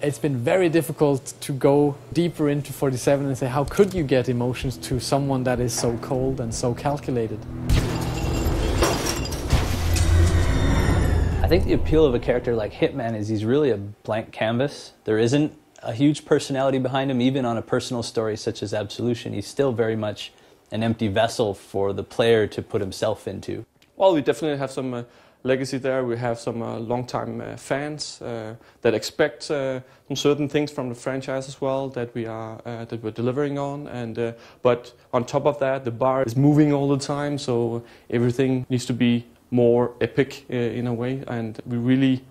It's been very difficult to go deeper into 47 and say, how could you get emotions to someone that is so cold and so calculated? I think the appeal of a character like Hitman is he's really a blank canvas. There isn't a huge personality behind him, even on a personal story such as Absolution. He's still very much an empty vessel for the player to put himself into. Well, we definitely have some legacy there. We have some long-time fans that expect some certain things from the franchise as well that we're delivering on. And but on top of that, the bar is moving all the time, so everything needs to be more epic in a way. And we really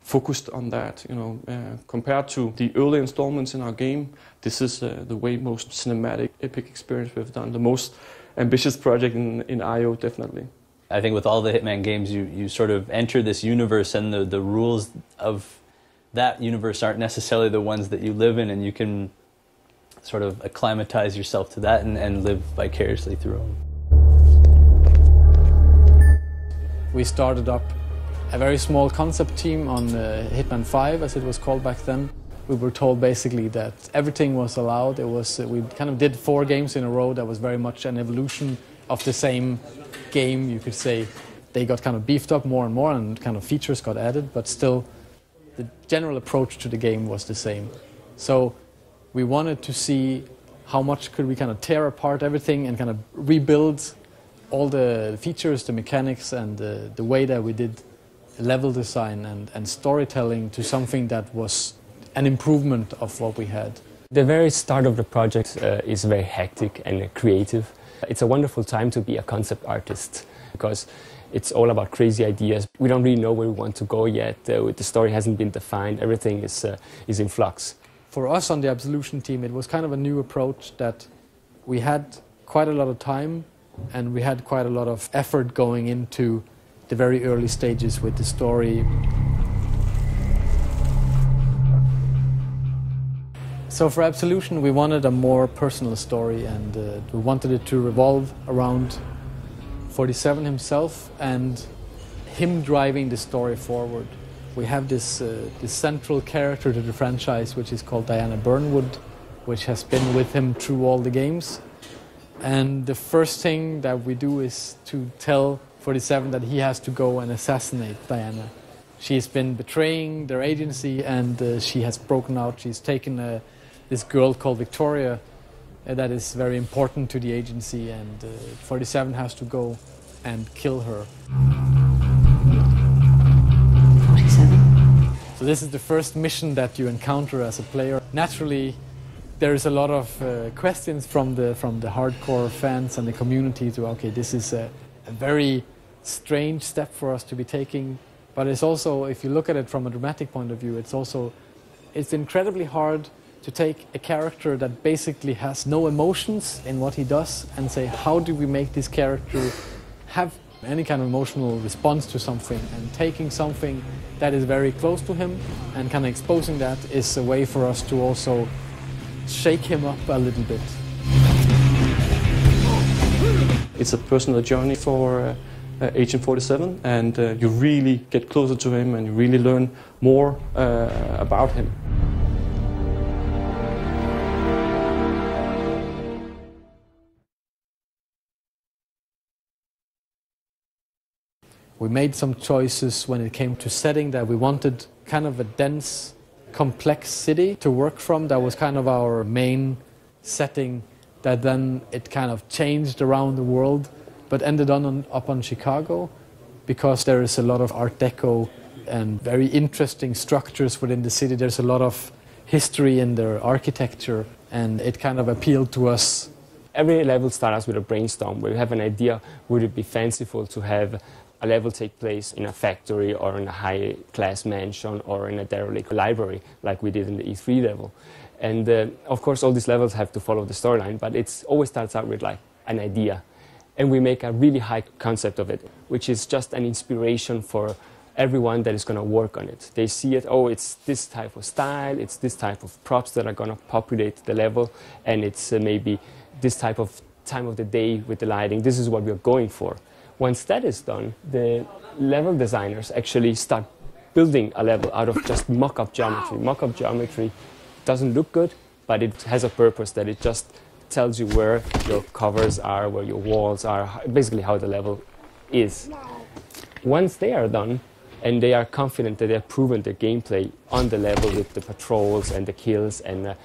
focused on that. You know, compared to the early installments in our game, this is the way most cinematic, epic experience we've done. The most ambitious project in IO, definitely. I think with all the Hitman games, you sort of enter this universe, and the rules of that universe aren't necessarily the ones that you live in, and you can sort of acclimatize yourself to that and live vicariously through them. We started up a very small concept team on Hitman 5, as it was called back then. We were told basically that everything was allowed. We kind of did 4 games in a row that was very much an evolution of the same game, you could say. They got kind of beefed up more and more, and kind of features got added, but still the general approach to the game was the same. So we wanted to see how much could we kind of tear apart everything and kind of rebuild all the features, the mechanics, and the way that we did level design and storytelling to something that was an improvement of what we had. The very start of the project is very hectic and creative. It's a wonderful time to be a concept artist because it's all about crazy ideas. We don't really know where we want to go yet. The story hasn't been defined. Everything is in flux. For us on the Absolution team, it was kind of a new approach that we had quite a lot of time and we had quite a lot of effort going into the very early stages with the story. So for Absolution, we wanted a more personal story, and we wanted it to revolve around 47 himself and him driving the story forward. We have this central character to the franchise, which is called Diana Burnwood, which has been with him through all the games. And the first thing that we do is to tell 47 that he has to go and assassinate Diana. She's been betraying their agency, and she has broken out. She's taken this girl called Victoria that is very important to the agency, and 47 has to go and kill her. 47? So this is the first mission that you encounter as a player. Naturally, there's a lot of questions from the hardcore fans and the community to, okay, this is a very strange step for us to be taking, but it's also, if you look at it from a dramatic point of view, it's incredibly hard to take a character that basically has no emotions in what he does and say, how do we make this character have any kind of emotional response to something? And taking something that is very close to him and kind of exposing that is a way for us to also shake him up a little bit. It's a personal journey for Agent 47, and you really get closer to him and you really learn more about him. We made some choices when it came to setting that we wanted kind of a dense, complex city to work from. That was kind of our main setting, that then it kind of changed around the world, but ended up on Chicago, because there is a lot of Art Deco and very interesting structures within the city. There's a lot of history in their architecture, and it kind of appealed to us. Every level starts with a brainstorm where you have an idea. Would it be fanciful to have a level take place in a factory or in a high-class mansion or in a derelict library, like we did in the E3 level? And of course, all these levels have to follow the storyline, but it always starts out with like an idea. And we make a really high concept of it, which is just an inspiration for everyone that is going to work on it. They see it, oh, it's this type of style, it's this type of props that are going to populate the level, and it's maybe this type of time of the day with the lighting. This is what we're going for. Once that is done, the level designers actually start building a level out of just mock-up geometry. Mock-up geometry doesn't look good, but it has a purpose that it just tells you where your covers are, where your walls are, basically how the level is. Once they are done, and they are confident that they have proven their gameplay on the level with the patrols and the kills and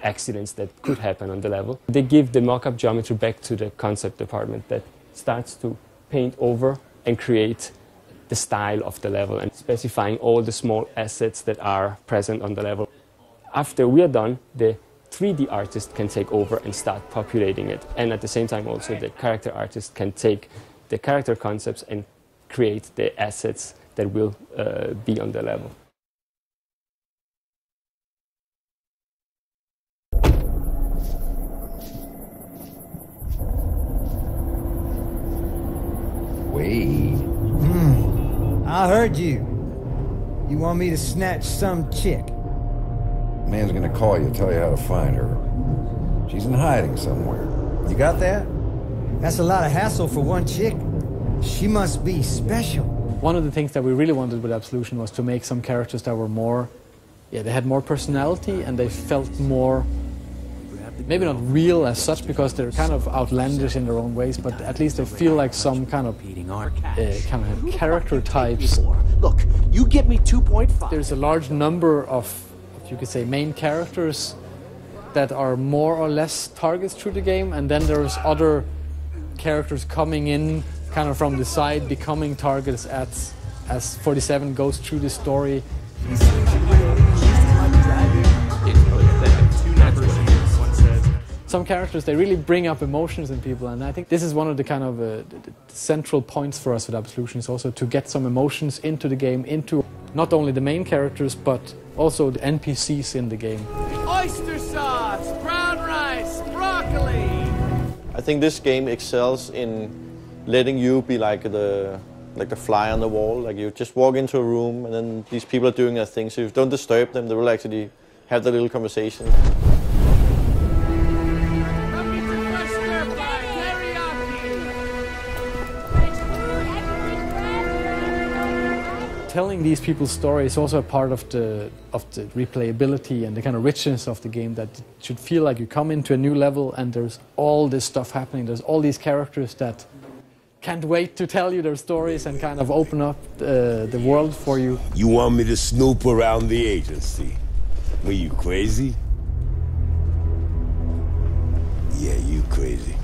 accidents that could happen on the level, they give the mock-up geometry back to the concept department that starts to paint over and create the style of the level and specifying all the small assets that are present on the level. After we are done, the 3D artist can take over and start populating it. And at the same time also the character artist can take the character concepts and create the assets that will be on the level. Wait. I heard you. You want me to snatch some chick? Man's gonna call you, tell you how to find her. She's in hiding somewhere. You got that? That's a lot of hassle for one chick. She must be special. One of the things that we really wanted with Absolution was to make some characters that were more, they had more personality and they felt more, maybe not real as such because they're kind of outlandish in their own ways, but at least they feel like some kind of character types. Look, you get me 2.5. There's a large number of, you could say, main characters that are more or less targets through the game, and then there's other characters coming in kind of from the side, becoming targets as 47 goes through the story. Some characters, they really bring up emotions in people, and I think this is one of the kind of the central points for us with Absolution, is also to get some emotions into the game, into not only the main characters, but also the NPCs in the game. Oyster sauce, brown rice, broccoli. I think this game excels in letting you be like the fly on the wall. Like you just walk into a room and then these people are doing their thing, so if you don't disturb them, they will actually have their little conversation. Telling these people's story is also a part of the replayability and the kind of richness of the game, that it should feel like you come into a new level and there's all this stuff happening. There's all these characters that can't wait to tell you their stories and kind of open up the world for you. You want me to snoop around the agency? Were you crazy? Yeah, you crazy.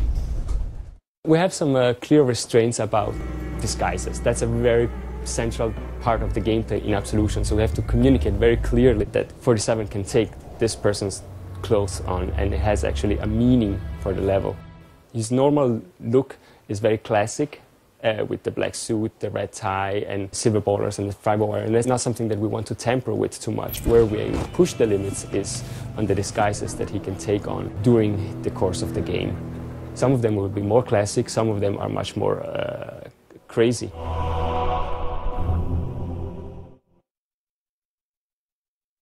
We have some clear restraints about disguises. That's a very central part of the gameplay in Absolution, so we have to communicate very clearly that 47 can take this person's clothes on and it has actually a meaning for the level. His normal look is very classic, with the black suit, the red tie and silver ballers and the fiber wire, and that's not something that we want to tamper with too much. Where we push the limits is on the disguises that he can take on during the course of the game. Some of them will be more classic, some of them are much more crazy.